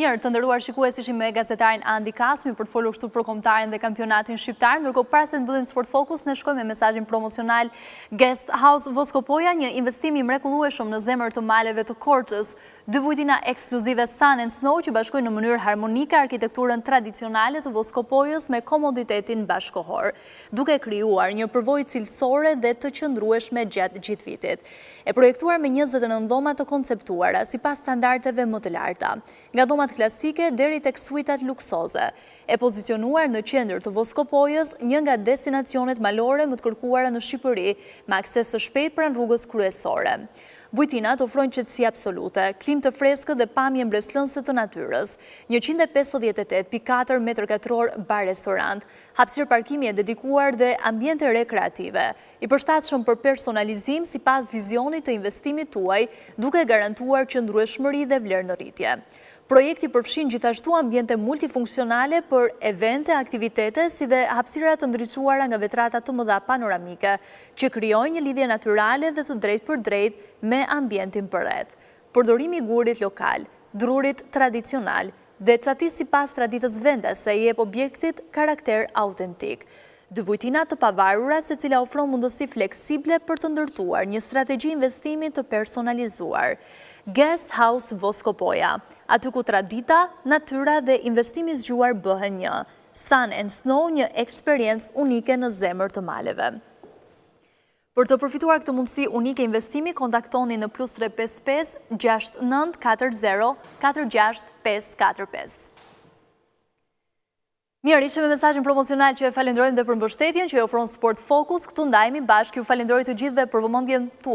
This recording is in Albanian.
Mirë, të nderuar shikues, ishim me gazetarin Andi Kasmi për të folur këtu për kombëtarin dhe kampionatin shqiptar. Ndërkohë para se të mbyllim Sport Focus, ne shkojmë me mesazhin promocional Guest House Voskopoja, një investim i mrekullueshëm në zemër të maleve të Korçës. 2 bujtina ekskluzive Sun and Snow që bashkojnë në mënyrë harmonike arkitekturën tradicionale të Voskopojës me komoditetin bashkohor, duke krijuar një përvojë cilësore dhe të qëndrueshme gjatë gjithë vitit. E projektuar me 29 dhoma të konceptuara sipas standardeve më të larta, nga dhomat klasike deri tek suitat luksoze, e pozicionuar në qendër të Voskopojës, një nga destinacionet malore më të kërkuara në Shqipëri, me akses të shpejtë pranë rrugës kryesore. Bujtinat ofrojnë qetësi absolute, klim të freskët dhe pamje mbretëllëse të natyrës, 158.4 m2 bar-restorant, hapësirë parkimi e dedikuar dhe ambiente rekreative, i përshtatshëm për personalizim sipas vizionit të investimit tuaj, duke garantuar qëndrueshmëri dhe vlerë në rritje. Projekti përfshin gjithashtu ambiente multifunksionale për evente, aktivitete, si dhe hapësira të ndriçuara nga vetrata të mëdha panoramike, që krijojnë një lidhje natyrale dhe të drejtë për drejtë me ambientin përreth. Përdorimi i gurit lokal, drurit tradicional dhe çati sipas traditës vendase i jep objektit karakter autentik. 2 bujtina të pavarura, secila ofron mundësi fleksible për të ndërtuar një strategji investimi të personalizuar. Guest House Voskopoja, aty ku tradita, natyra dhe investimi zgjuar bëhen një. Sun and Snow, një eksperiencë unike në zemër të maleve. Për të përfituar këtë mundësi unike investimi, kontaktoni në +355 69 40 46 545. Mirë, ishte me mesazhin promocional që e falenderojmë dhe për mbështetjen që e ofron Sport Focus. Këtu ndajemi bashkë, ju falenderoj të gjithëve për vëmendjen tuaj.